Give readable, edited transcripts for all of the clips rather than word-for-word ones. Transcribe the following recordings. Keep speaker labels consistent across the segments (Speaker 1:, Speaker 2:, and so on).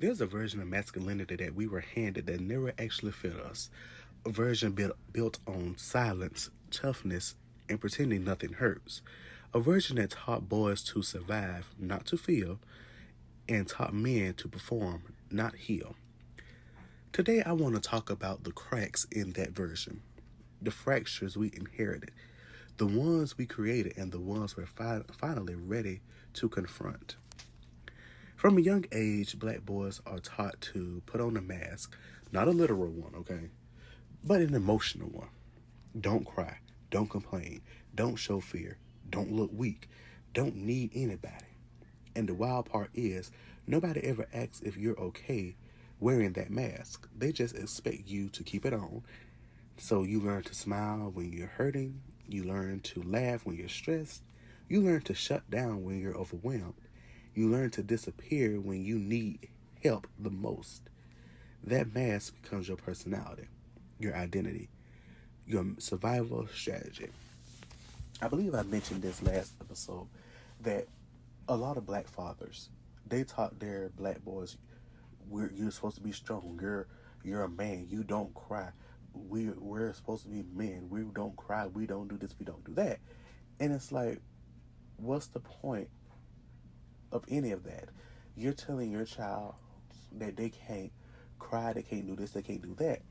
Speaker 1: There's a version of masculinity that we were handed that never actually fit us. A version built on silence, toughness, and pretending nothing hurts. A version that taught boys to survive, not to feel, and taught men to perform, not heal. Today, I want to talk about the cracks in that version, the fractures we inherited, the ones we created, and the ones we're finally ready to confront. From a young age, black boys are taught to put on a mask, not a literal one, okay, but an emotional one. Don't cry, don't complain, don't show fear, don't look weak, don't need anybody. And the wild part is, nobody ever asks if you're okay wearing that mask. They just expect you to keep it on. So you learn to smile when you're hurting, you learn to laugh when you're stressed, you learn to shut down when you're overwhelmed, you learn to disappear when you need help the most. That mask becomes your personality, your identity, your survival strategy. I believe I mentioned this last episode that a lot of black fathers, they taught their black boys, you're supposed to be strong. You're a man. You don't cry. We're supposed to be men. We don't cry. We don't do this. We don't do that. And it's like, what's the point of any of that? You're telling your child that they can't cry, they can't do this, they can't do that.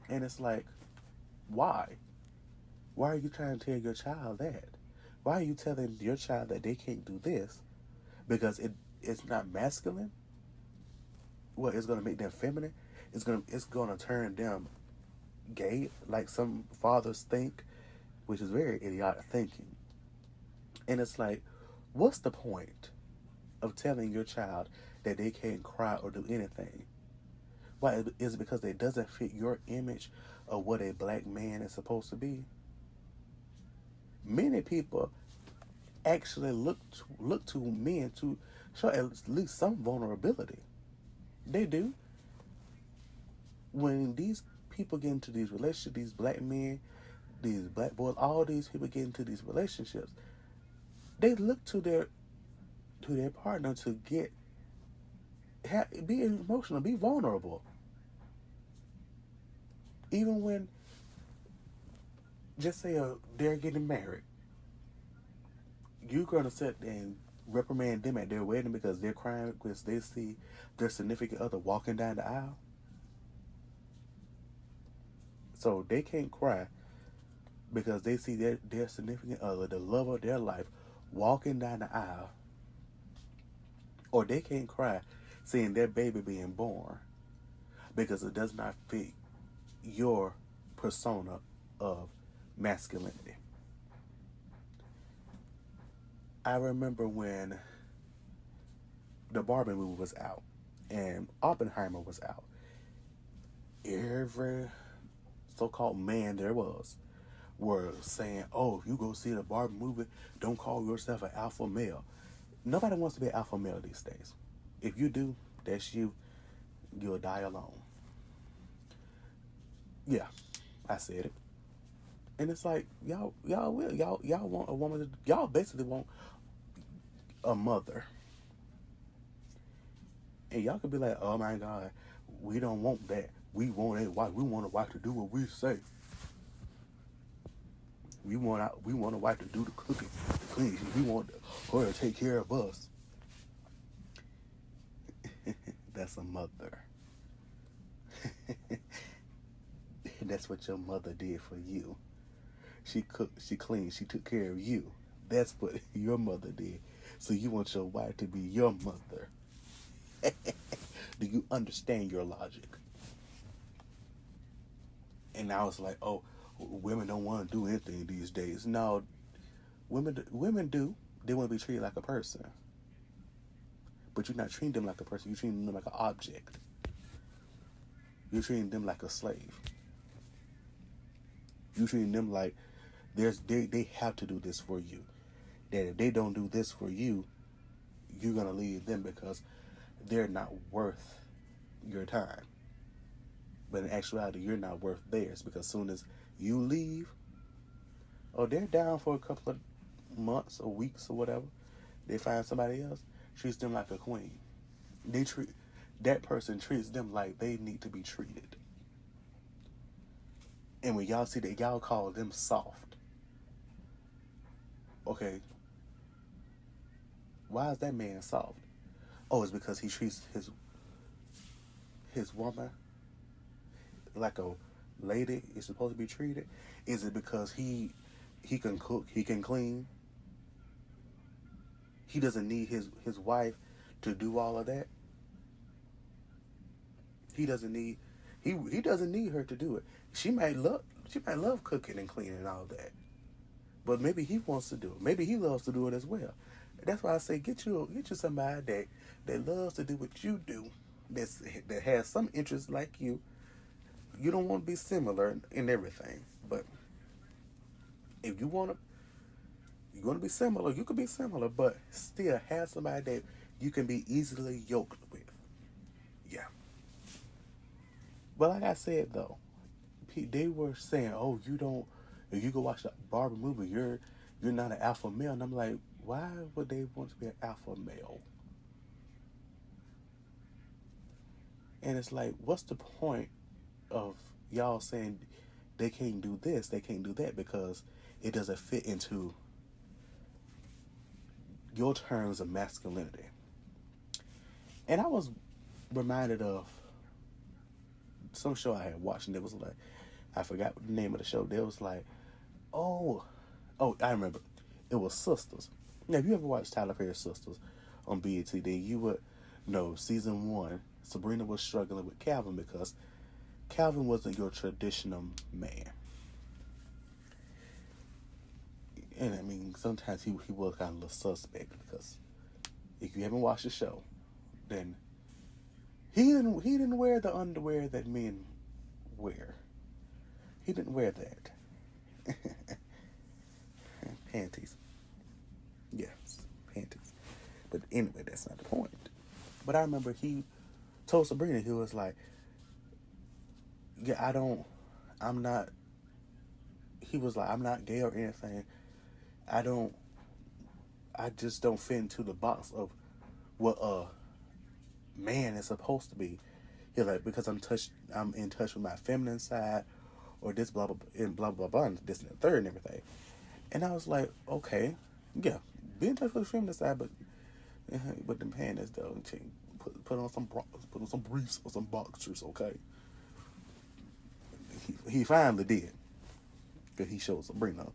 Speaker 1: And it's like, why? Why are you trying to tell your child that? Why are you telling your child that they can't do this? Because it's not masculine? What, it's gonna make them feminine? It's gonna turn them gay, like some fathers think, which is very idiotic thinking. And it's like, what's the point of telling your child that they can't cry or do anything? Why is it because it doesn't fit your image of what a black man is supposed to be? Many people actually look to men to show at least some vulnerability. They do. When these people get into these relationships, these black men, these black boys, all these people get into these relationships, they look to their partner to be emotional, be vulnerable. Even when, just say they're getting married, you're gonna sit there and reprimand them at their wedding because they're crying because they see their significant other walking down the aisle. So they can't cry because they see their significant other, the love of their life, walking down the aisle. Or they can't cry seeing their baby being born because it does not fit your persona of masculinity. I remember when the Barbie movie was out and Oppenheimer was out. Every so-called man there were saying, oh, if you go see the Barbie movie, don't call yourself an alpha male. Nobody wants to be an alpha male these days. If you do, that's you. You'll die alone. Yeah, I said it. And it's like, y'all want a woman, y'all basically want a mother. And y'all could be like, oh my God, we don't want that. We want a wife. We want a wife to do what we say. We want a wife to do the cooking, the cleaning. We want her to take care of us. That's a mother. That's what your mother did for you. She cooked, she cleaned, she took care of you. That's what your mother did. So you want your wife to be your mother. Do you understand your logic? And I was like, oh, women don't want to do anything these days. No, women do. They want to be treated like a person. But you're not treating them like a person. You're treating them like an object. You're treating them like a slave. You're treating them like they have to do this for you. That if they don't do this for you, you're going to leave them because they're not worth your time. But in actuality, you're not worth theirs because as soon as you leave, or they're down for a couple of months or weeks or whatever, they find somebody else, treats them like a queen. that person treats them like they need to be treated. And when y'all see that, y'all call them soft. Okay, why is that man soft? Oh, it's because he treats his woman like a lady is supposed to be treated? Is it because he can cook, he can clean? He doesn't need his wife to do all of that. He doesn't need he doesn't need her to do it. She might love cooking and cleaning and all that. But maybe he wants to do it. Maybe he loves to do it as well. That's why I say get you somebody that loves to do what you do. That has some interest like you. You don't want to be similar in everything, but if you want to be similar, you can be similar, but still have somebody that you can be easily yoked with. Yeah. But like I said though, they were saying, "Oh, you don't. If you go watch the Barbie movie, you're not an alpha male." And I'm like, why would they want to be an alpha male? And it's like, what's the point of y'all saying they can't do this, they can't do that because it doesn't fit into your terms of masculinity? And I was reminded of some show I had watched, and it was like, I forgot the name of the show. There was like, oh, I remember. It was Sisters. Now, if you ever watched Tyler Perry's Sisters on BET, then you would know season 1, Sabrina was struggling with Calvin because Calvin wasn't your traditional man. And I mean, sometimes he was kind of a little suspect because if you haven't watched the show, then he didn't wear the underwear that men wear. He didn't wear that. Panties. Yes, panties. But anyway, that's not the point. But I remember he told Sabrina, he was like, yeah, I'm not, he was like, I'm not gay or anything. I just don't fit into the box of what a man is supposed to be. He's like, because I'm in touch with my feminine side, or this blah blah and blah blah blah, and this and the third and everything. And I was like, okay, yeah, be in touch with the feminine side, but with them panties though, put on some briefs or some boxers, okay? He finally did, because he showed Sabrina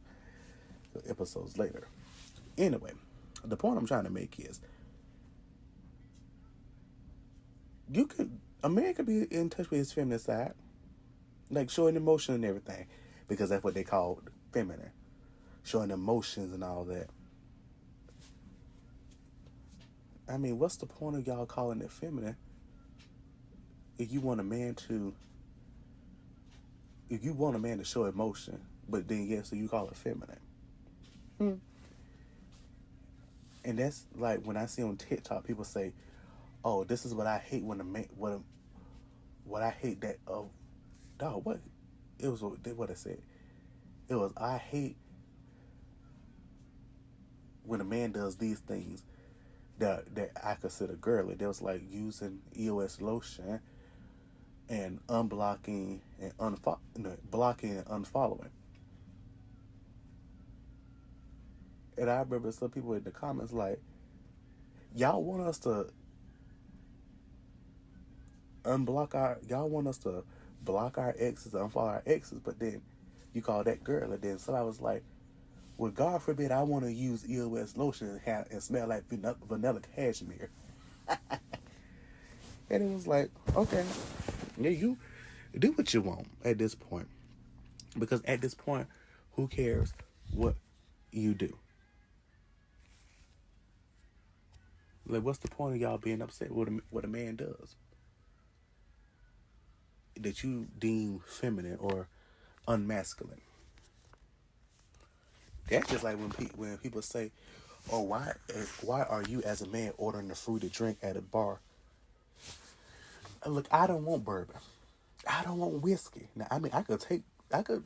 Speaker 1: episodes later. Anyway, the point I'm trying to make is, a man could be in touch with his feminine side, like showing emotion and everything, because that's what they call feminine, showing emotions and all that. I mean, what's the point of y'all calling it feminine if you want a man to show emotion, but then so you call it feminine? And that's like when I see on TikTok people say, "Oh, this is what I hate when a man what I hate that dog what it was what I said. It was, I hate when a man does these things that I consider girly." There was like using EOS lotion and unblocking and blocking and unfollowing. And I remember some people in the comments like, y'all want us to y'all want us to block our exes, unfollow our exes, but then you call that girl. And then somebody was like, well, God forbid I want to use EOS lotion and smell like vanilla cashmere. And it was like, okay, yeah, you do what you want at this point. Because at this point, who cares what you do? Like, what's the point of y'all being upset with what a man does that you deem feminine or unmasculine? That's just like when people say, "Oh, why are you as a man ordering the fruit to drink at a bar?" Look, I don't want bourbon. I don't want whiskey. Now, I mean, I could take a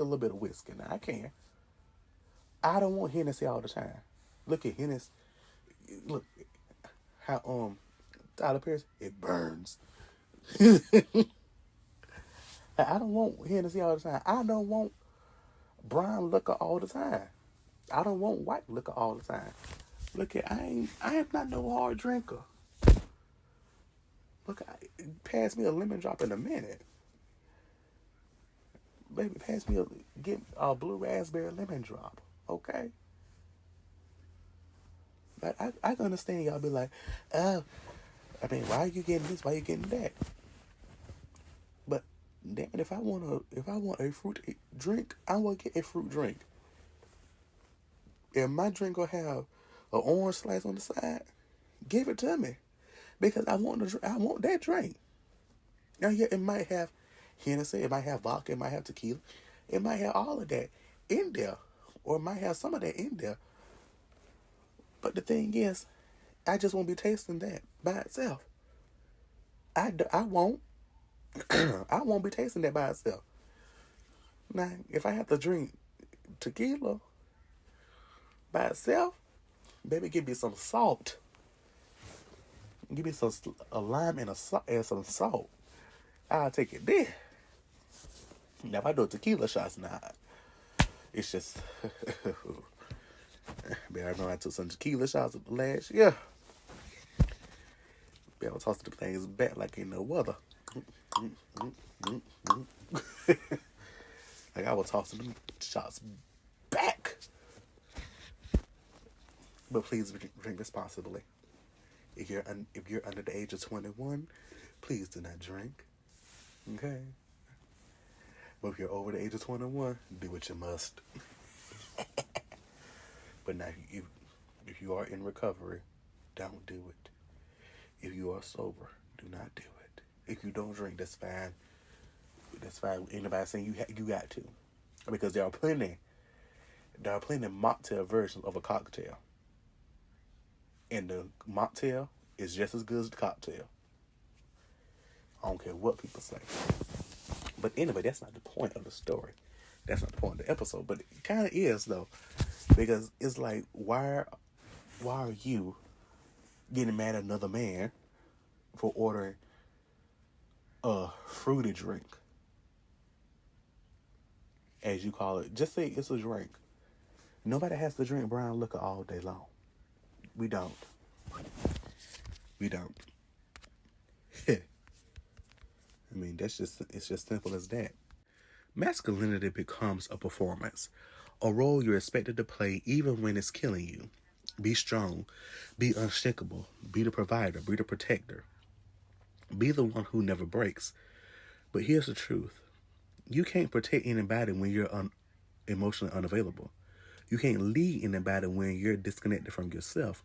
Speaker 1: little bit of whiskey. Now, I can. I don't want Hennessy all the time. Look at Hennessy. Look how Tyler Perry, it burns. I don't want Hennessy all the time. I don't want brown liquor all the time. I don't want white liquor all the time. Look at I am not no hard drinker. Look, pass me a lemon drop in a minute. Baby, get a blue raspberry lemon drop. Okay? But I can understand y'all be like, I mean, why are you getting this? Why are you getting that? But damn it, if I want a fruit drink, I will get a fruit drink. If my drink will have an orange slice on the side, give it to me, because I want that drink. Now, yeah, it might have Hennessy, it might have vodka, it might have tequila, it might have all of that in there, or it might have some of that in there. But the thing is, I just won't be tasting that by itself. I won't. I won't be tasting that by itself. Now, if I have to drink tequila by itself, baby, give me some salt. Give me a lime and some salt. I'll take it there. Now, if I do tequila shots, it's just... Man, I know I took some tequila shots last year. Man, I was tossing the things back like ain't no weather. Like I was tossing them shots back. But please drink responsibly. If you're under the age of 21, please do not drink. Okay? But if you're over the age of 21, do what you must. But now, if you are in recovery, don't do it. If you are sober, do not do it. If you don't drink, that's fine. That's fine. Ain't nobody saying you got to, because there are plenty mocktail versions of a cocktail, and the mocktail is just as good as the cocktail. I don't care what people say. But anyway, that's not the point of the story. That's not the point of the episode. But it kind of is, though. Because it's like, why are you getting mad at another man for ordering a fruity drink? As you call it. Just say it's a drink. Nobody has to drink brown liquor all day long. We don't. I mean, it's just simple as that. Masculinity becomes a performance, a role you're expected to play even when it's killing you. Be strong, be unshakable, be the provider, be the protector, be the one who never breaks. But here's the truth. You can't protect anybody when you're emotionally unavailable. You can't lead anybody when you're disconnected from yourself.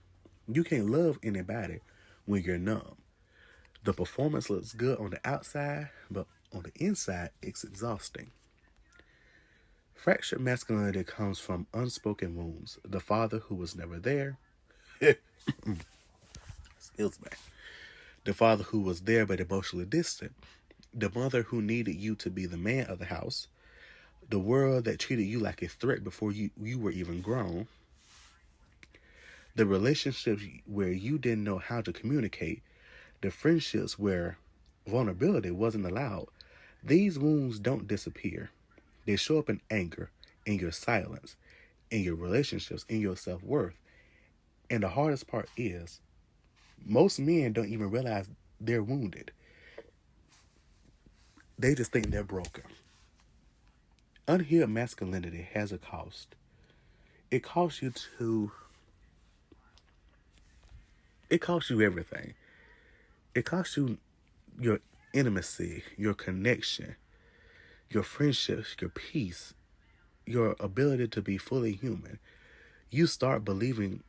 Speaker 1: You can't love anybody when you're numb. The performance looks good on the outside, but on the inside, it's exhausting. Fractured masculinity comes from unspoken wounds. The father who was never there. Excuse me. The father who was there but emotionally distant. The mother who needed you to be the man of the house. The world that treated you like a threat before you were even grown. The relationships where you didn't know how to communicate. The friendships where vulnerability wasn't allowed. These wounds don't disappear. They show up in anger, in your silence, in your relationships, in your self-worth. And the hardest part is, most men don't even realize they're wounded. They just think they're broken. Unhealed masculinity has a cost. It costs you everything. It costs you your intimacy, your connection, your friendships, your peace, your ability to be fully human. You start believing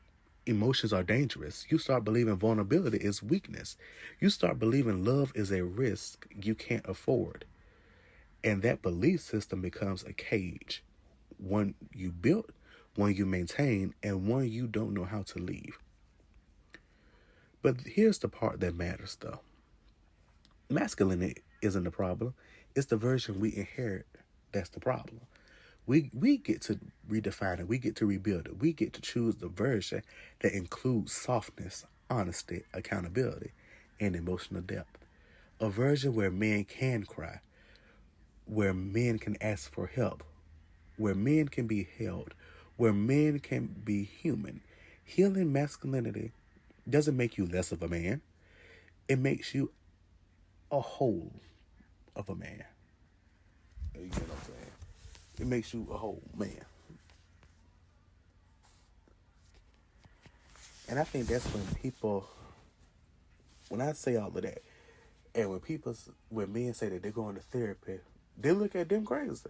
Speaker 1: emotions are dangerous. You start believing vulnerability is weakness. You start believing love is a risk you can't afford. And that belief system becomes a cage. One you built, one you maintain, and one you don't know how to leave. But here's the part that matters, though. Masculinity isn't the problem. It's the version we inherit that's the problem. We get to redefine it. We get to rebuild it. We get to choose the version that includes softness, honesty, accountability, and emotional depth. A version where men can cry, where men can ask for help, where men can be held, where men can be human. Healing masculinity doesn't make you less of a man, it makes you a whole of a man. You get what I'm saying? It makes you a whole man. And I think that's when people, when I say all of that, and when men say that they're going to therapy, they look at them crazy.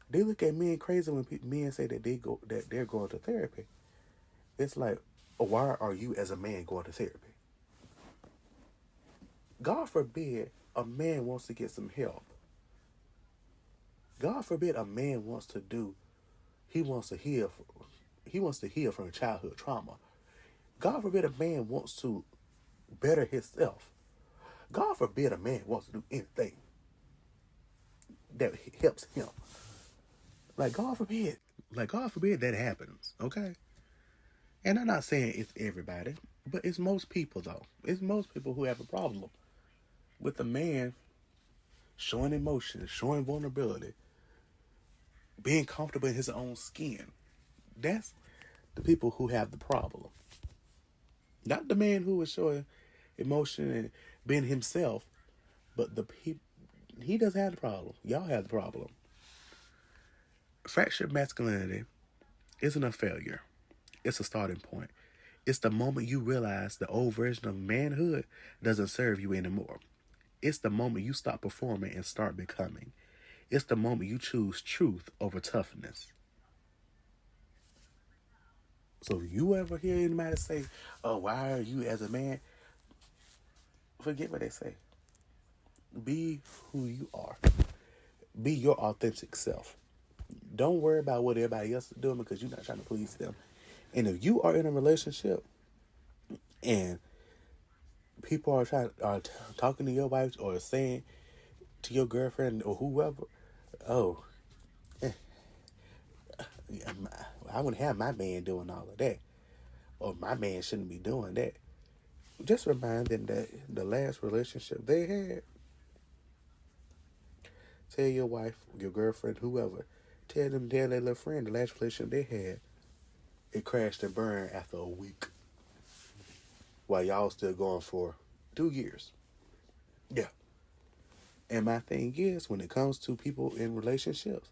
Speaker 1: They look at men crazy when men say that they're going to therapy. It's like, why are you as a man going to therapy? God forbid a man wants to get some help. God forbid a man wants to do, he wants to heal from childhood trauma. God forbid a man wants to better himself. God forbid a man wants to do anything that helps him. Like God forbid that happens, okay? And I'm not saying it's everybody, but it's most people though. It's most people who have a problem with a man showing emotion, showing vulnerability, being comfortable in his own skin. That's the people who have the problem. Not the man who is showing emotion and being himself, but he doesn't have the problem. Y'all have the problem. Fractured masculinity isn't a failure. It's a starting point. It's the moment you realize the old version of manhood doesn't serve you anymore. It's the moment you stop performing and start becoming. It's the moment you choose truth over toughness. So if you ever hear anybody say, "Oh, why are you as a man?" Forget what they say. Be who you are. Be your authentic self. Don't worry about what everybody else is doing because you're not trying to please them. And if you are in a relationship and people are talking to your wife or saying to your girlfriend or whoever, "Oh, I wouldn't have my man doing all of that," or "My man shouldn't be doing that," just remind them that the last relationship they had, tell your wife, your girlfriend, whoever, tell their little friend, the last relationship they had, it crashed and burned after a week while y'all still going for 2 years. Yeah. And my thing is, when it comes to people in relationships,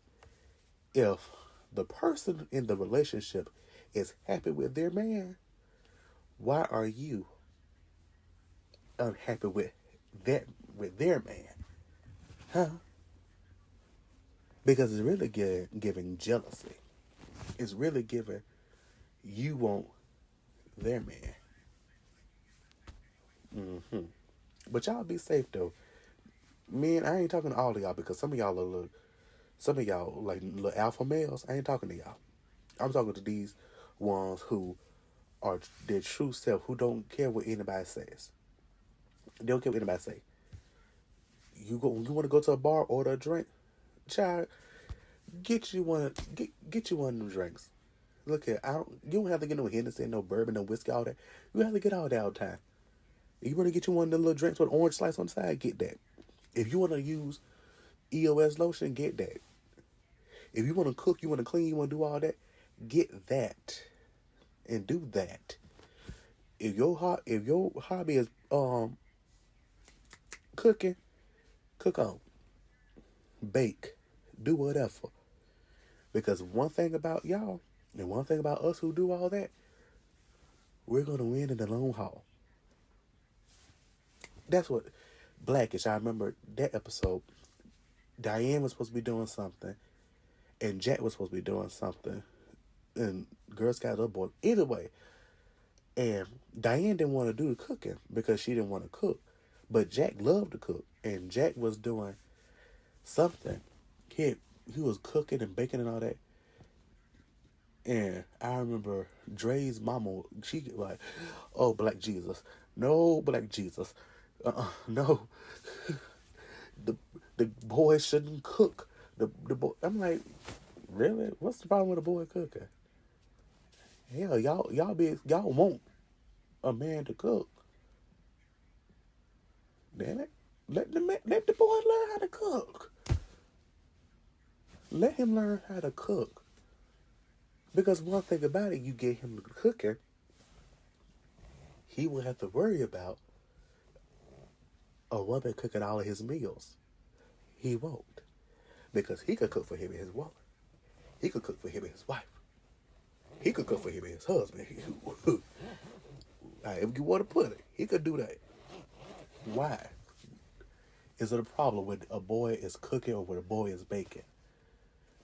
Speaker 1: if the person in the relationship is happy with their man, why are you unhappy with their man? Huh? Because it's really giving jealousy. It's really giving you want their man. But y'all be safe though. Man, I ain't talking to all of y'all because some of y'all like little alpha males. I ain't talking to y'all. I'm talking to these ones who are their true self, who don't care what anybody says. They don't care what anybody say. You want to go to a bar, order a drink, child. Get you one of them drinks. Look here, you don't have to get no Hennessy, no bourbon, no whiskey, all that. You have to get all that all the time. If you want to get you one of them little drinks with orange slice on the side, get that. If you want to use EOS lotion, get that. If you want to cook, you want to clean, you want to do all that, get that. And do that. If your hobby is cooking, cook on. Bake. Do whatever. Because one thing about y'all, and one thing about us who do all that, we're going to win in the long haul. That's what Blackish, I remember that episode. Diane was supposed to be doing something, and Jack was supposed to be doing something, and Girl Scout up boy. Either way, and Diane didn't want to do the cooking because she didn't want to cook, but Jack loved to cook, and Jack was doing something. He was cooking and baking and all that. And I remember Dre's mama, she like, "Oh, Black Jesus. No, Black Jesus. No. the boy shouldn't cook. The boy." I'm like, really? What's the problem with a boy cooking? Hell, y'all want a man to cook. Damn it. Let the boy learn how to cook. Let him learn how to cook. Because one thing about it, you get him cooking, he will have to worry about a woman cooking all of his meals. He won't. Because he could cook for him and his woman. He could cook for him and his wife. He could cook for him and his husband. If you want to put it, he could do that. Why? Is it a problem when a boy is cooking or when a boy is baking?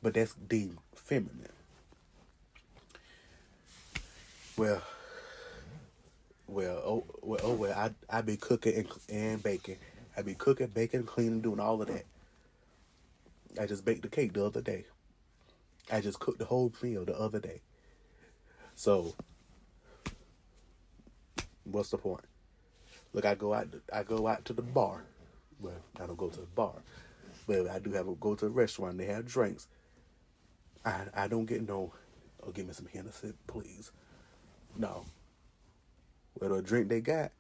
Speaker 1: But that's deemed feminine. Well, I be cooking and baking. I be cooking, baking, cleaning, doing all of that. I just baked the cake the other day. I just cooked the whole meal the other day. So, what's the point? Look, I go out to the bar. Well, I don't go to the bar, but I do go to a restaurant. They have drinks. I don't get no. Oh, give me some Hennessy, please. No. Whatever drink they got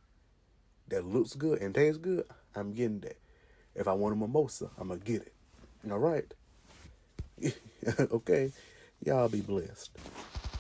Speaker 1: that looks good and tastes good, I'm getting that. If I want a mimosa, I'm gonna get it. All right. Okay. Y'all be blessed.